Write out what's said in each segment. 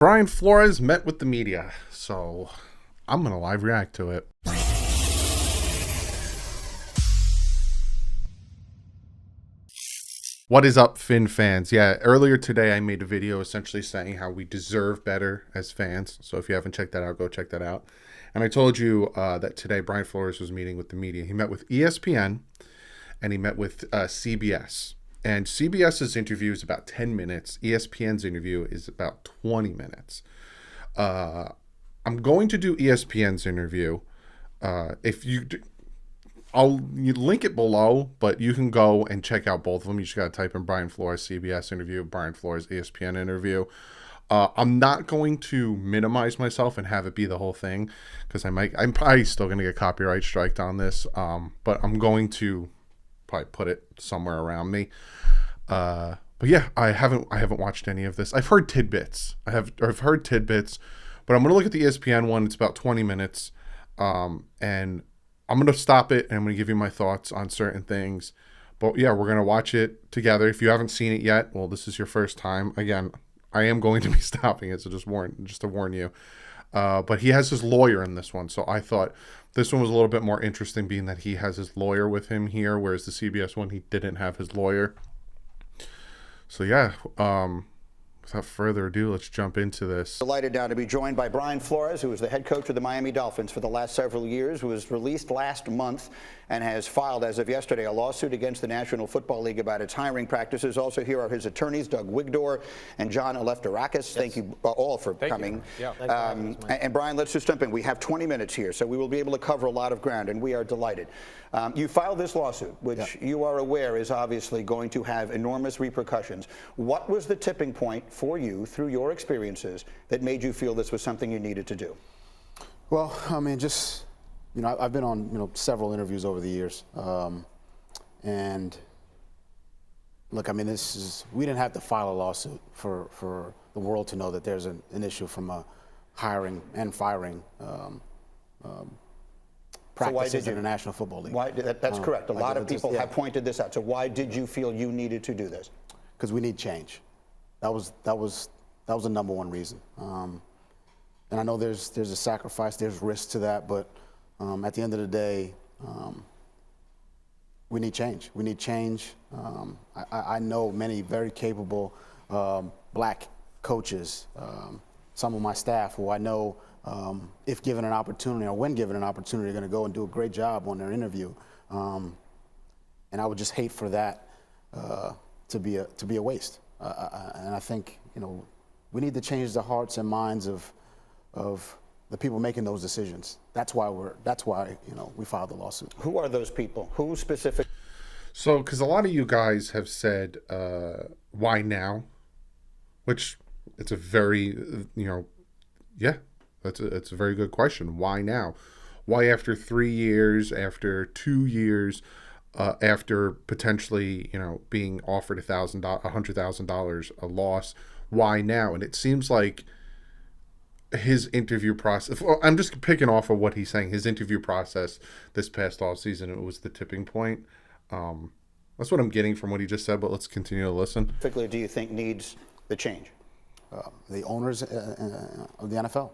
Brian Flores met with the media, so I'm going to live react to it. What is up, Finn fans? Yeah, earlier today I made a video essentially saying how we deserve better as fans. So if you haven't checked that out, go check that out. And I told you that today Brian Flores was meeting with the media. He met with ESPN and he met with CBS. And CBS's interview is about 10 minutes. ESPN's interview is about 20 minutes. I'm going to do ESPN's interview. I'll link it below, but you can go and check out both of them. You just got to type in Brian Flores CBS interview, Brian Flores ESPN interview. I'm not going to minimize myself and have it be the whole thing because I'm probably still going to get copyright striked on this. But I'm going to probably put it somewhere around me. But yeah, I haven't watched any of this. I've heard tidbits. I've heard tidbits, but I'm going to look at the ESPN one. It's about 20 minutes. And I'm going to stop it and I'm going to give you my thoughts on certain things. But yeah, we're going to watch it together. If you haven't seen it yet, well, this is your first time. Again, I am going to be stopping it, so just to warn you. But he has his lawyer in this one, so I thought this one was a little bit more interesting being that he has his lawyer with him here, whereas the CBS one, he didn't have his lawyer. So yeah, without further ado, let's jump into this. Delighted now to be joined by Brian Flores, who is the head coach of the Miami Dolphins for the last several years, who was released last month and has filed, as of yesterday, a lawsuit against the National Football League about its hiring practices. Also here are his attorneys, Doug Wigdor and John Alefterakis. Yes. Thank you all for coming. Yeah. And Brian, let's just jump in. We have 20 minutes here, so we will be able to cover a lot of ground, and we are delighted. You filed this lawsuit, which you are aware is obviously going to have enormous repercussions. What was the tipping point for you, through your experiences, that made you feel this was something you needed to do? Well, I mean, I've been on, several interviews over the years. And look, I mean, we didn't have to file a lawsuit for the world to know that there's an issue from a hiring and firing practices in the National Football League. Why, that's correct. A lot of people have pointed this out. So why did you feel you needed to do this? Because we need change. That was the number one reason. And I know there's a sacrifice, there's risk to that, but at the end of the day, we need change. We need change. I know many very capable black coaches, some of my staff who I know, if given an opportunity or when given an opportunity, are going to go and do a great job on their interview. And I would just hate for that to be a waste. And I think we need to change the hearts and minds of the people making those decisions. That's why we filed the lawsuit. Who are those people? Who specific? So, because a lot of you guys have said, why now? Which it's a very, it's a very good question. Why now? Why after 3 years, after 2 years, after potentially, being offered $100,000 a loss? Why now? And it seems like his interview process, well, I'm just picking off of what he's saying. His interview process this past offseason, it was the tipping point. That's what I'm getting from what he just said, but let's continue to listen. Specifically, do you think needs the change? The owners of the NFL.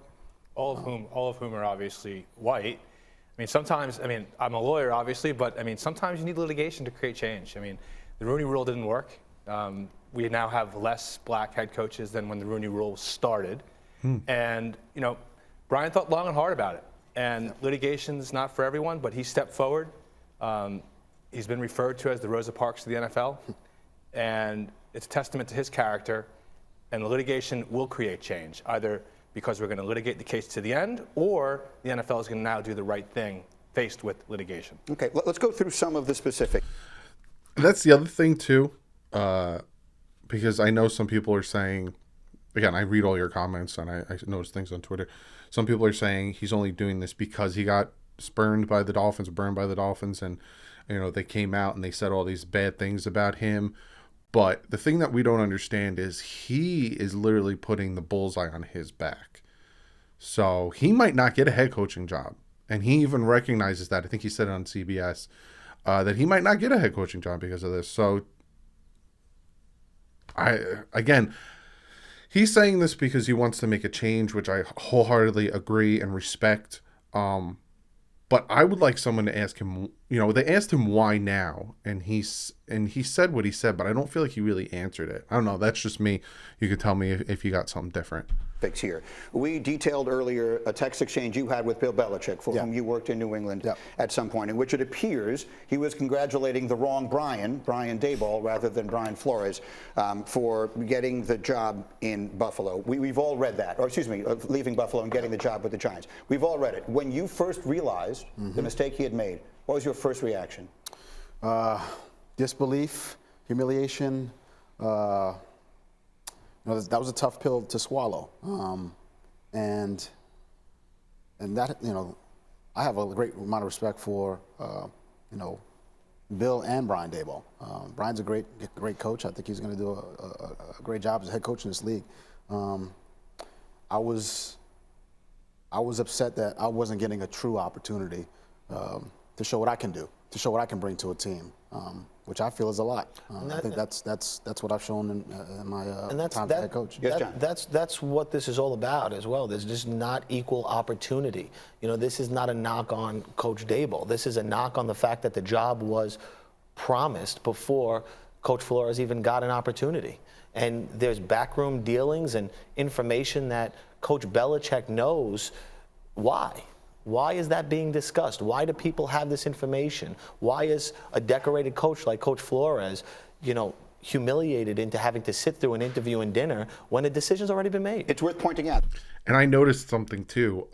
All of whom are obviously white. I mean, sometimes, I'm a lawyer, obviously, but sometimes you need litigation to create change. The Rooney Rule didn't work. We now have less black head coaches than when the Rooney Rule started. And, Brian thought long and hard about it. And litigation's not for everyone, but he stepped forward. He's been referred to as the Rosa Parks of the NFL. And it's a testament to his character. And the litigation will create change, either because we're going to litigate the case to the end, or the NFL is going to now do the right thing faced with litigation. Okay, let's go through some of the specific. That's the other thing, too, because I know some people are saying, again, I read all your comments and I notice things on Twitter. Some people are saying he's only doing this because he got burned by the Dolphins, and they came out and they said all these bad things about him. But the thing that we don't understand is he is literally putting the bullseye on his back. So he might not get a head coaching job. And he even recognizes that. I think he said it on CBS, that he might not get a head coaching job because of this. So, He's saying this because he wants to make a change, which I wholeheartedly agree and respect. But I would like someone to ask him, they asked him why now, and he said what he said, but I don't feel like he really answered it. I don't know. That's just me. You could tell me if you got something different. Fix here. We detailed earlier a text exchange you had with Bill Belichick, for whom you worked in New England at some point, in which it appears he was congratulating the wrong Brian Daboll, rather than Brian Flores, for getting the job in Buffalo. We've all read that, or excuse me, leaving Buffalo and getting the job with the Giants. We've all read it. When you first realized the mistake he had made, what was your first reaction? Disbelief, humiliation. That was a tough pill to swallow, and that I have a great amount of respect for Bill and Brian Daboll. Brian's a great coach. I think he's going to do a great job as a head coach in this league. I was upset that I wasn't getting a true opportunity to show what I can do, to show what I can bring to a team, which I feel is a lot. I think that's what I've shown in my time as head coach. That's what this is all about as well. There's just not equal opportunity. This is not a knock on Coach Daboll. This is a knock on the fact that the job was promised before Coach Flores even got an opportunity. And there's backroom dealings and information that Coach Belichick knows. Why? Why is that being discussed? Why do people have this information? Why is a decorated coach like Coach Flores, humiliated into having to sit through an interview and dinner when a decision's already been made? It's worth pointing out. And I noticed something too.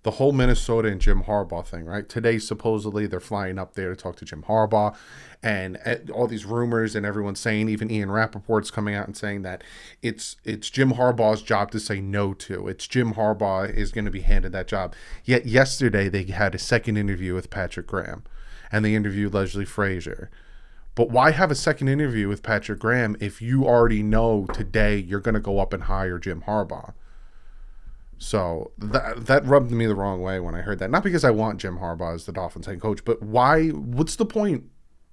The whole Minnesota and Jim Harbaugh thing, right? Today, supposedly, they're flying up there to talk to Jim Harbaugh, and all these rumors, and everyone's saying, even Ian Rappaport's coming out and saying that it's Jim Harbaugh's job to say no to. It's Jim Harbaugh is going to be handed that job. Yet yesterday, they had a second interview with Patrick Graham, and they interviewed Leslie Frazier. But why have a second interview with Patrick Graham if you already know today you're going to go up and hire Jim Harbaugh? So that rubbed me the wrong way when I heard that. Not because I want Jim Harbaugh as the Dolphins head coach, but why? What's the point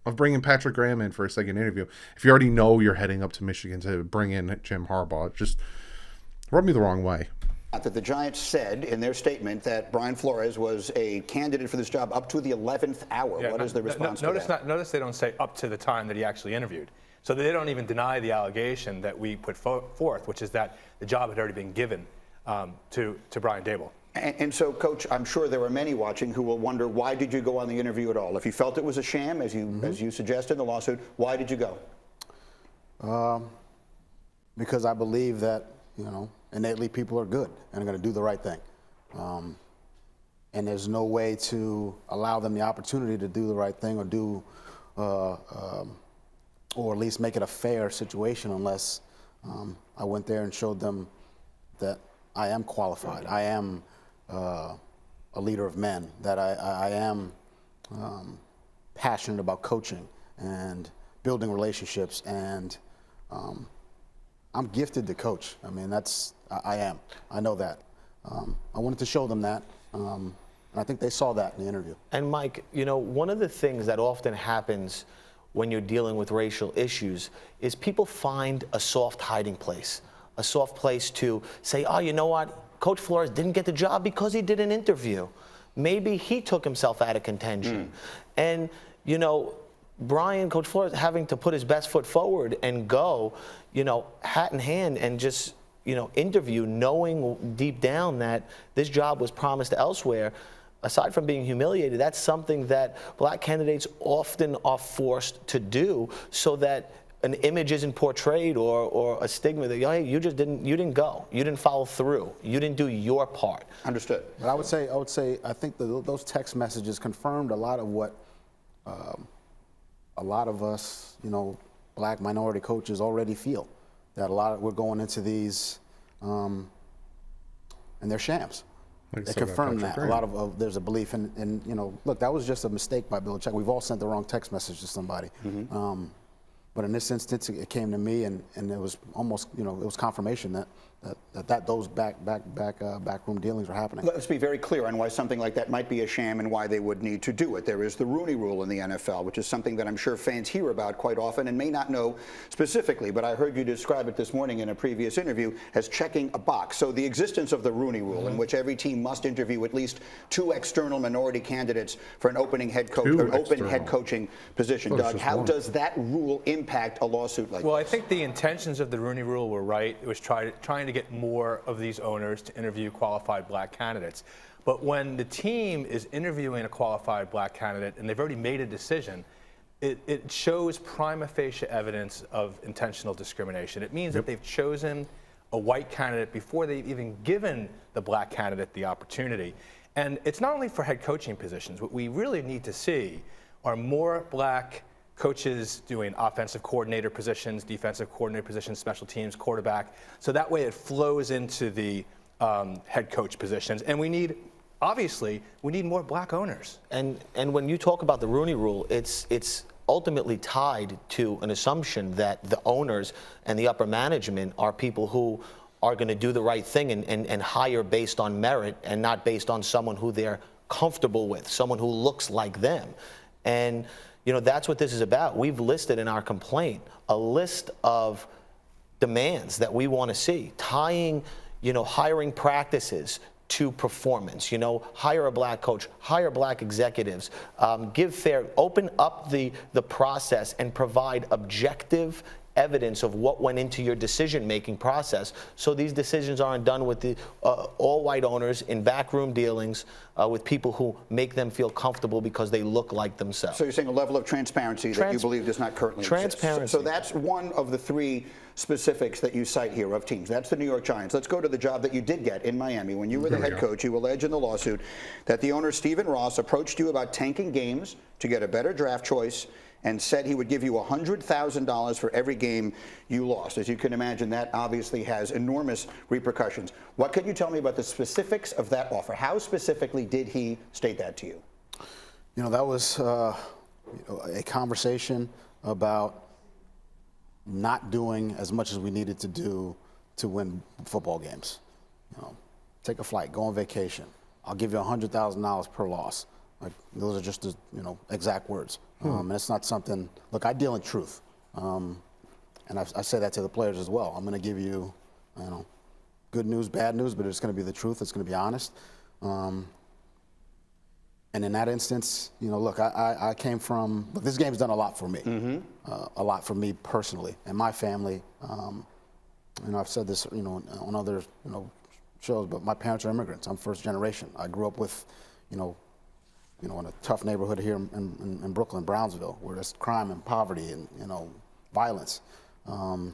of bringing Patrick Graham in for a second interview if you already know you're heading up to Michigan to bring in Jim Harbaugh? It just rubbed me the wrong way. That the Giants said in their statement that Brian Flores was a candidate for this job up to the 11th hour. What is the response to that? Notice they don't say up to the time that he actually interviewed. So they don't even deny the allegation that we put forth, which is that the job had already been given to Brian Daboll. And so, Coach, I'm sure there are many watching who will wonder, why did you go on the interview at all? If you felt it was a sham, as you suggested in the lawsuit, why did you go? Because I believe that, innately people are good and are going to do the right thing. And there's no way to allow them the opportunity to do the right thing or do, or at least make it a fair situation unless I went there and showed them that I am qualified. I am a leader of men, that I am passionate about coaching and building relationships, and I'm gifted to coach. I mean, I am. I know that. I wanted to show them that, and I think they saw that in the interview. And Mike, one of the things that often happens when you're dealing with racial issues is people find a soft hiding place, a soft place to say, oh, you know what? Coach Flores didn't get the job because he did an interview. Maybe he took himself out of contention. And, Coach Flores having to put his best foot forward and go, hat in hand and just, interview, knowing deep down that this job was promised elsewhere. Aside from being humiliated, that's something that black candidates often are forced to do so that an image isn't portrayed or a stigma that, hey, you didn't go, you didn't follow through, you didn't do your part. Understood. But I would say, I think those text messages confirmed a lot of what a lot of us, black minority coaches already feel. That we're going into these, and they're shams. They confirm that. A lot of there's a belief, and look, that was just a mistake by Bill Belichick. We've all sent the wrong text message to somebody. But in this instance, it came to me, and it was almost, it was confirmation that those backroom dealings are happening. Let's be very clear on why something like that might be a sham and why they would need to do it. There is the Rooney Rule in the NFL, which is something that I'm sure fans hear about quite often and may not know specifically, but I heard you describe it this morning in a previous interview as checking a box. So the existence of the Rooney Rule, in which every team must interview at least 2 external minority candidates for an open head coaching position. Doug, how does that rule impact a lawsuit like Well, this? I think the intentions of the Rooney Rule were right. It was trying to get more of these owners to interview qualified black candidates. But when the team is interviewing a qualified black candidate and they've already made a decision, it shows prima facie evidence of intentional discrimination. It means that they've chosen a white candidate before they've even given the black candidate the opportunity. And it's not only for head coaching positions. What we really need to see are more black coaches doing offensive coordinator positions, defensive coordinator positions, special teams, quarterback. So that way it flows into the head coach positions. And we need more black owners. And when you talk about the Rooney Rule, it's ultimately tied to an assumption that the owners and the upper management are people who are going to do the right thing and hire based on merit and not based on someone who they're comfortable with, someone who looks like them. And that's what this is about. We've listed in our complaint a list of demands that we want to see, tying, hiring practices to performance. Hire a black coach, hire black executives, open up the process and provide objective evidence of what went into your decision-making process, so these decisions aren't done with the all white owners in backroom dealings with people who make them feel comfortable because they look like themselves. So you're saying a level of transparency that you believe does not currently transparency. exist. So that's one of the 3 specifics that you cite here of teams. That's the New York Giants. Let's go to the job that you did get in Miami. When you were the head coach, you allege in the lawsuit that the owner, Stephen Ross, approached you about tanking games to get a better draft choice and said he would give you $100,000 for every game you lost. As you can imagine, that obviously has enormous repercussions. What can you tell me about the specifics of that offer? How specifically did he state that to you? That was a conversation about not doing as much as we needed to do to win football games. Take a flight, go on vacation. I'll give you $100,000 per loss. Like, those are just the exact words. And it's not something. Look, I deal in truth, and I say that to the players as well. I'm going to give you, good news, bad news, but it's going to be the truth. It's going to be honest. And in that instance, look, I came from. Look, this game's done a lot for me, a lot for me personally and my family. I've said this, on other, shows, but my parents are immigrants. I'm first generation. I grew up with, in a tough neighborhood here in Brooklyn, Brownsville, where there's crime and poverty and, violence. And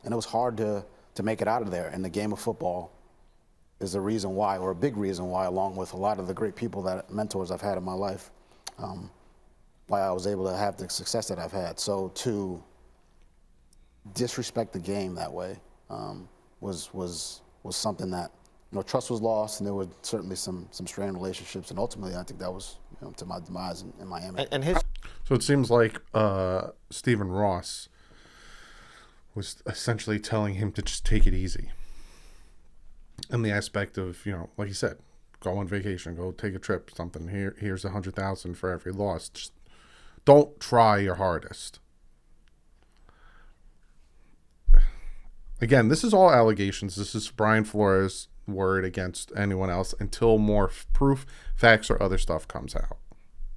it was hard to make it out of there. And the game of football is a reason why, or a big reason why, along with a lot of the great people mentors I've had in my life, why I was able to have the success that I've had. So to disrespect the game that way was something that, trust was lost, and there were certainly some strained relationships, and ultimately I think that was to my demise in Miami. So it seems like Stephen Ross was essentially telling him to just take it easy. In the aspect of, like you said, go on vacation, go take a trip, something. Here's $100,000 for every loss. Just don't try your hardest. Again, this is all allegations. This is Brian Flores' word against anyone else until more proof, facts, or other stuff comes out.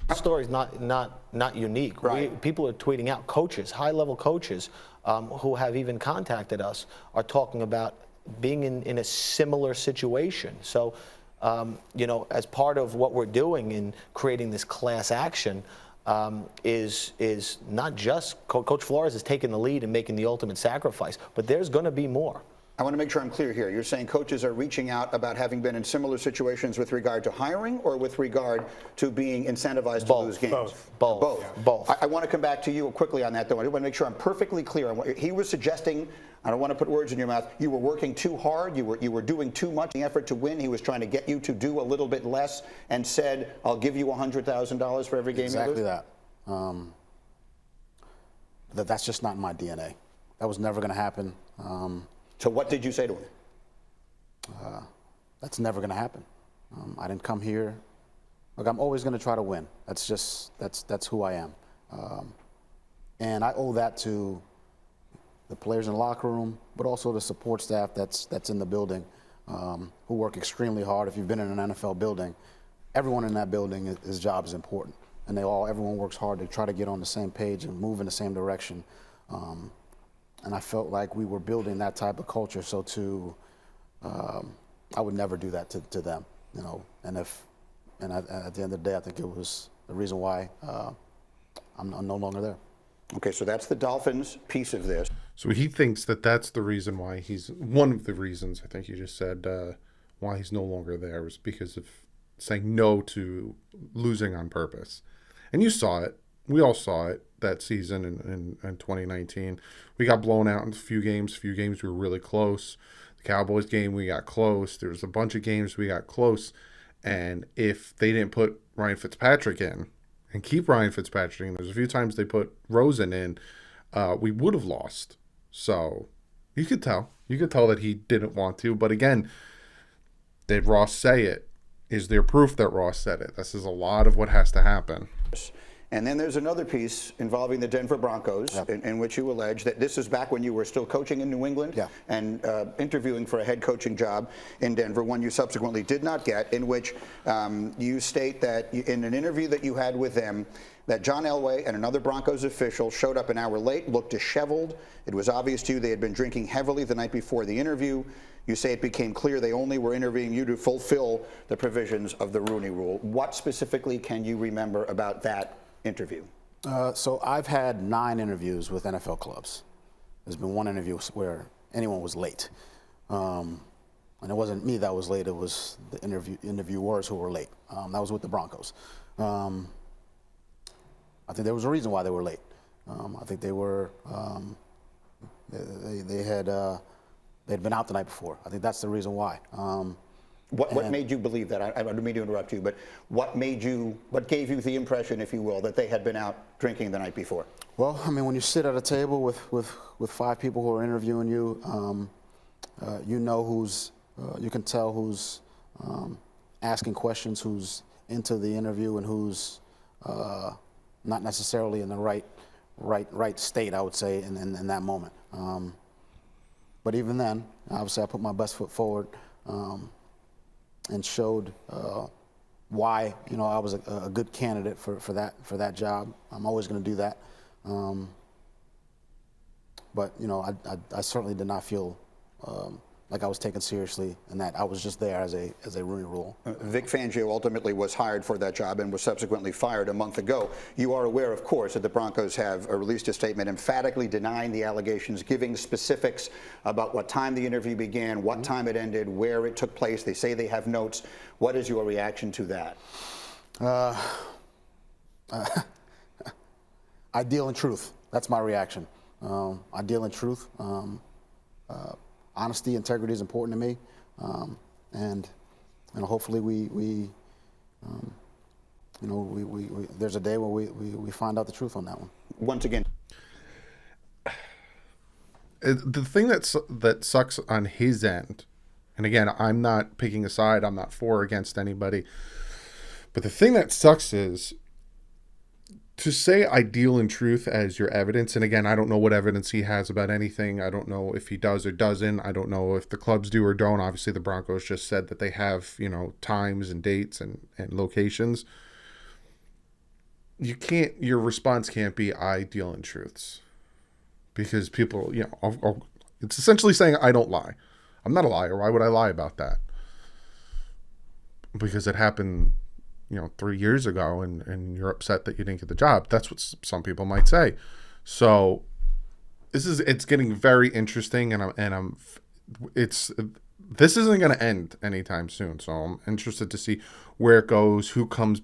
The story's not unique. Right. People are tweeting out. Coaches, high-level coaches, who have even contacted us, are talking about being in a similar situation. So, as part of what we're doing in creating this class action, is not just Coach Flores is taking the lead and making the ultimate sacrifice, but there's going to be more. I want to make sure I'm clear here. You're saying coaches are reaching out about having been in similar situations with regard to hiring or with regard to being incentivized to lose games? Both. I want to come back to you quickly on that, though. I want to make sure I'm perfectly clear on what he was suggesting. I don't want to put words in your mouth. You were working too hard. You were doing too much in the effort to win. He was trying to get you to do a little bit less and said, I'll give you $100,000 for every game you lose? Exactly that. That's just not in my DNA. That was never going to happen. So what did you say to him? That's never going to happen. I didn't come here. Look, I'm always going to try to win. That's who I am. And I owe that to the players in the locker room, but also the support staff that's in the building, who work extremely hard. If you've been in an NFL building, everyone in that building, his job is important. And everyone works hard to try to get on the same page and move in the same direction. And I felt like we were building that type of culture. So I would never do that to them, you know. And at the end of the day, I think it was the reason why I'm no longer there. Okay, so that's the Dolphins piece of this. So he thinks that that's the reason why one of the reasons, I think you just said, why he's no longer there was because of saying no to losing on purpose. And you saw it. We all saw it that season in 2019. We got blown out in a few games. A few games we were really close. The Cowboys game, we got close. There was a bunch of games we got close. And if they didn't put Ryan Fitzpatrick in and keep Ryan Fitzpatrick in, there's a few times they put Rosen in, we would have lost. So you could tell. You could tell that he didn't want to. But again, did Ross say it? Is there proof that Ross said it? This is a lot of what has to happen. And then there's another piece involving the Denver Broncos, in which you allege that this is back when you were still coaching in New England and interviewing for a head coaching job in Denver, one you subsequently did not get, in which you state that in an interview that you had with them, that John Elway and another Broncos official showed up an hour late, looked disheveled. It was obvious to you they had been drinking heavily the night before the interview. You say it became clear they only were interviewing you to fulfill the provisions of the Rooney Rule. What specifically can you remember about that interview? So I've had 9 interviews with NFL clubs. There's been one interview where anyone was late. And it wasn't me that was late, it was the interviewers who were late. That was with the Broncos. I think there was a reason why they were late. I think they were, they'd been out the night before. I think that's the reason why. What made you believe that? I don't mean to interrupt you, but what gave you the impression, if you will, that they had been out drinking the night before? Well, I mean, when you sit at a table with 5 people who are interviewing you, you know you can tell who's asking questions, who's into the interview, and who's not necessarily in the right state, I would say, in that moment. But even then, obviously, I put my best foot forward. And showed why I was a good candidate for that job. I'm always going to do that. But I certainly did not feel like I was taken seriously, and that I was just there as a Rooney Rule. Vic Fangio ultimately was hired for that job and was subsequently fired a month ago. You are aware, of course, that the Broncos have released a statement emphatically denying the allegations, giving specifics about what time the interview began, what time it ended, where it took place. They say they have notes. What is your reaction to that? I deal in truth. That's my reaction. I deal in truth. Honesty, integrity is important to me, and hopefully there's a day where we find out the truth on that one. Once again, the thing that sucks on his end, and again, I'm not picking a side, I'm not for or against anybody, but the thing that sucks is to say I deal in truth as your evidence, and again, I don't know what evidence he has about anything. I don't know if he does or doesn't. I don't know if the clubs do or don't. Obviously, the Broncos just said that they have, times and dates and locations. Your response can't be, I deal in truths. Because people, it's essentially saying I don't lie. I'm not a liar. Why would I lie about that? Because it happened 3 years ago, and you're upset that you didn't get the job. That's what some people might say. So it's getting very interesting, this isn't going to end anytime soon. So I'm interested to see where it goes, who comes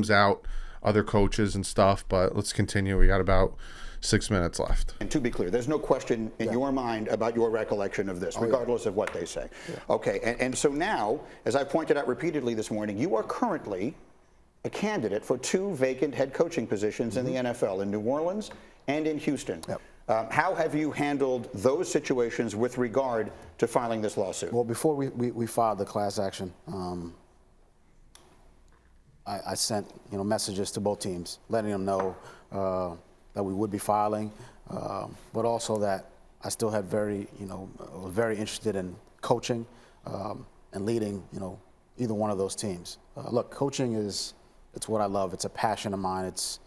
out, other coaches and stuff. But let's continue. We got about 6 minutes left. And to be clear, there's no question in your mind about your recollection of this, regardless of what they say. Yeah. Okay, and so now, as I pointed out repeatedly this morning, you are currently a candidate for 2 vacant head coaching positions in the NFL, in New Orleans and in Houston. Yep. How have you handled those situations with regard to filing this lawsuit? Well, before we filed the class action, I sent messages to both teams, letting them know that we would be filing, but also that I still had was very interested in coaching and leading either one of those teams. Look, coaching it's what I love. It's a passion of mine. It's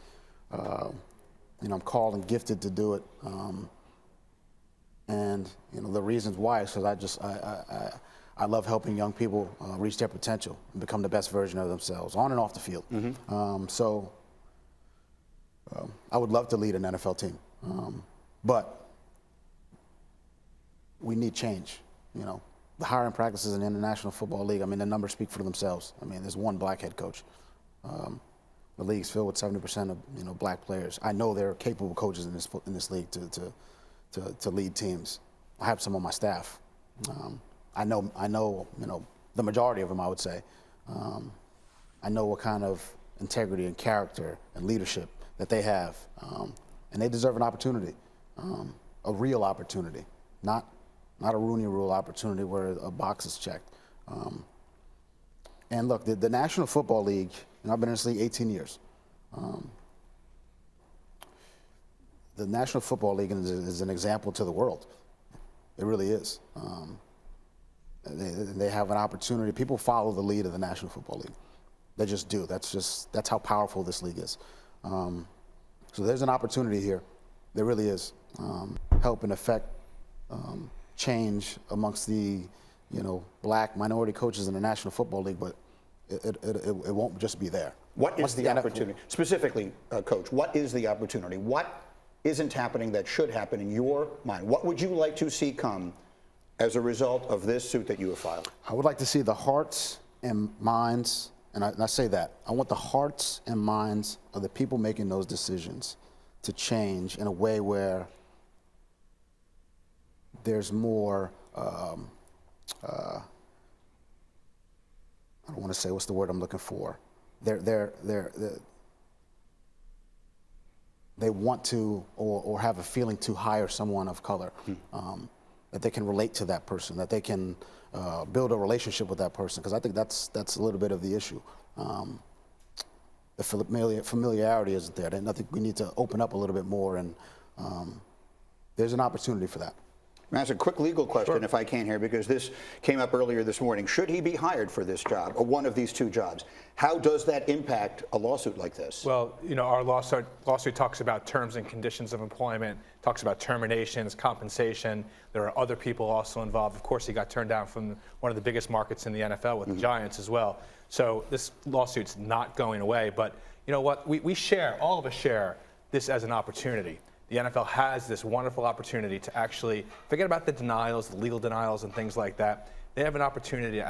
I'm called and gifted to do it, and the reasons why is because I love helping young people reach their potential and become the best version of themselves on and off the field. So I would love to lead an NFL team, but we need change. The hiring practices in the National Football League, the numbers speak for themselves. There's one black head coach. The league's filled with 70% of black players. I know there are capable coaches in this league to lead teams. I have some on my staff. I know the majority of them, I would say. I know what kind of integrity and character and leadership that they have, and they deserve an opportunity, a real opportunity, not a Rooney Rule opportunity where a box is checked. And look, the National Football League, I've been in this league 18 years. The National Football League is an example to the world. It really is. They have an opportunity. People follow the lead of the National Football League. They just do. That's how powerful this league is. So there's an opportunity here. There really is. Help and affect change amongst the black minority coaches in the National Football League, but it won't just be there. What is the opportunity? Specifically, Coach, what is the opportunity? What isn't happening that should happen in your mind? What would you like to see come as a result of this suit that you have filed? I would like to see the hearts and minds, and I say that, I want the hearts and minds of the people making those decisions to change in a way where there's more, I don't want to say what's the word I'm looking for. They want to or have a feeling to hire someone of color, that they can relate to that person, that they can build a relationship with that person, because I think that's a little bit of the issue. The familiarity isn't there. And I think we need to open up a little bit more, and there's an opportunity for that. That's a quick legal question, if I can here, because this came up earlier this morning. Should he be hired for this job, or one of these two jobs? How does that impact a lawsuit like this? Well, our lawsuit talks about terms and conditions of employment, talks about terminations, compensation. There are other people also involved. Of course, he got turned down from one of the biggest markets in the NFL with the Giants as well. So this lawsuit's not going away. But you know what? All of us share this as an opportunity. The NFL has this wonderful opportunity to actually forget about the denials, the legal denials and things like that. They have an opportunity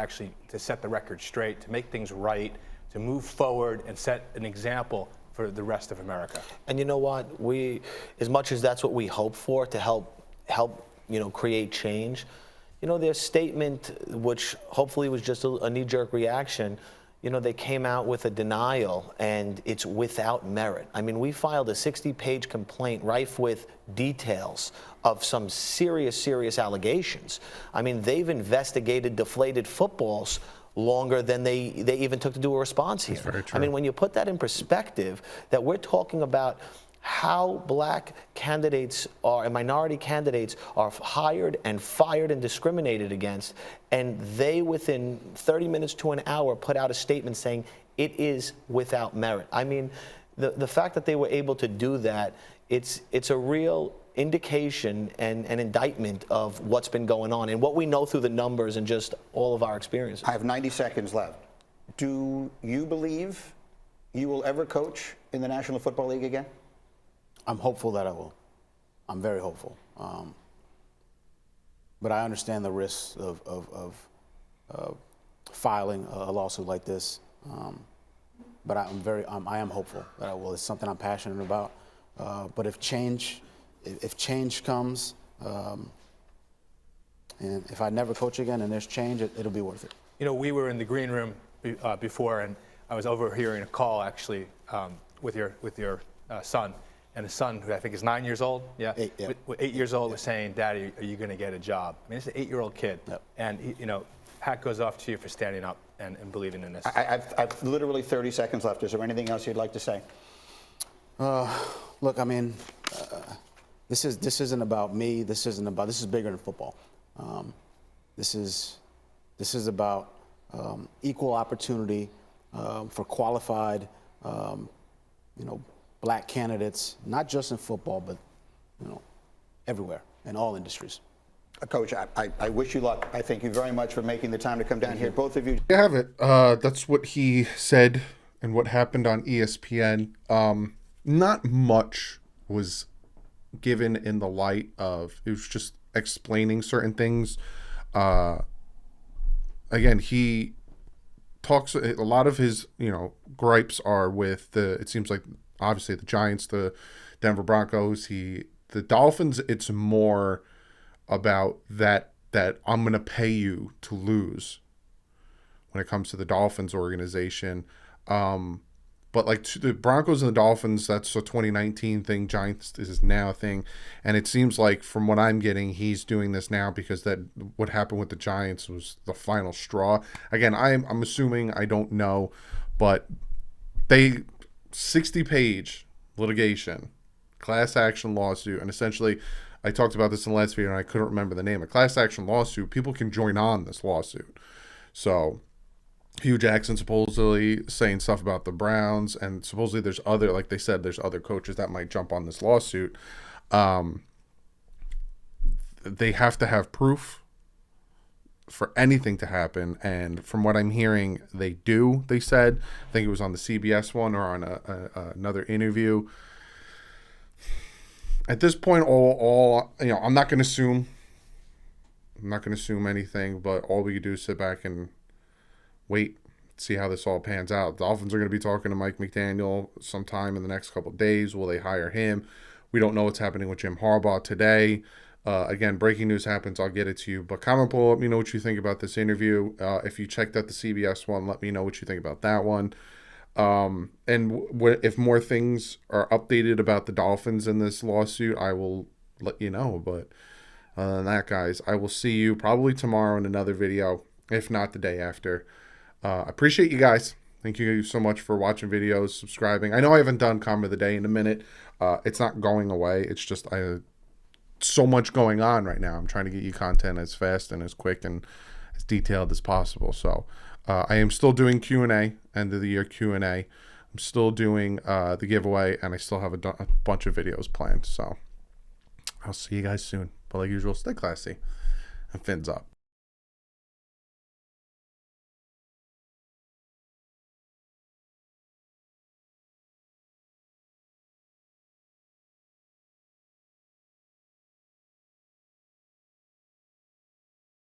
to set the record straight, to make things right, to move forward and set an example for the rest of America. And you know what? As much as that's what we hope for, to help create change, their statement, which hopefully was just a knee-jerk reaction, they came out with a denial, and it's without merit. We filed a 60-page complaint rife with details of some serious allegations. They've investigated deflated footballs longer than they even took to do a response here. That's very true. When you put that in perspective, that we're talking about how black candidates and minority candidates are hired and fired and discriminated against, and they within 30 minutes to an hour put out a statement saying it is without merit. The fact that they were able to do that, it's a real indication and an indictment of what's been going on and what we know through the numbers and just all of our experiences. I have 90 seconds left. Do you believe you will ever coach in the National Football League again? I'm hopeful that I will. I'm very hopeful. But I understand the risks of filing a lawsuit like this. But I am hopeful that I will. It's something I'm passionate about. But if change comes, and if I never coach again and there's change, it'll be worth it. We were in the green room before, and I was overhearing a call actually with your son. and his son, who I think is 9 years old, 8, yeah. 8 years old, was saying, "Daddy, are you going to get a job?" I mean, it's an 8-year-old kid, Yep. and hat goes off to you for standing up and believing in this. I've literally 30 seconds left. Is there anything else you'd like to say? Look, I mean, this isn't about me. This is bigger than football. This is about equal opportunity for qualified, black candidates, not just in football, but everywhere in all industries. Coach, I wish you luck. I thank you very much for making the time to come down here. Both of you. You have it. That's what he said and what happened on ESPN. Not much was given in the light of, it was just explaining certain things. Again, he talks, a lot of his, gripes are with it seems like obviously the Giants, the Denver Broncos, the Dolphins, it's more about that I'm going to pay you to lose when it comes to the Dolphins organization. But like the Broncos and the Dolphins, that's a 2019 thing. Giants is now a thing. And it seems like from what I'm getting, he's doing this now because what happened with the Giants was the final straw. Again, I'm assuming, I don't know, but 60-page litigation, class action lawsuit, and essentially, I talked about this in the last video and I couldn't remember the name. A class action lawsuit, people can join on this lawsuit. So Hugh Jackson supposedly saying stuff about the Browns, and supposedly there's other, like they said, there's other coaches that might jump on this lawsuit. They have to have proof for anything to happen, and from what I'm hearing, they do. They said, I think it was on the CBS one or on another interview. At this point, I'm not going to assume. I'm not going to assume anything, but all we can do is sit back and wait, see how this all pans out. The Dolphins are going to be talking to Mike McDaniel sometime in the next couple of days. Will they hire him? We don't know what's happening with Jim Harbaugh today. Again, breaking news happens. I'll get it to you. But comment below. Let me know what you think about this interview. If you checked out the CBS one, let me know what you think about that one. And if more things are updated about the Dolphins in this lawsuit, I will let you know. But other than that, guys, I will see you probably tomorrow in another video, if not the day after. I appreciate you guys. Thank you so much for watching videos, subscribing. I know I haven't done comment of the day in a minute. It's not going away. It's just so much going on right now. I'm trying to get you content as fast and as quick and as detailed as possible. So I am still doing Q&A, end of the year Q&A. I'm still doing the giveaway, and I still have a bunch of videos planned. So I'll see you guys soon. But like usual, stay classy and fins up.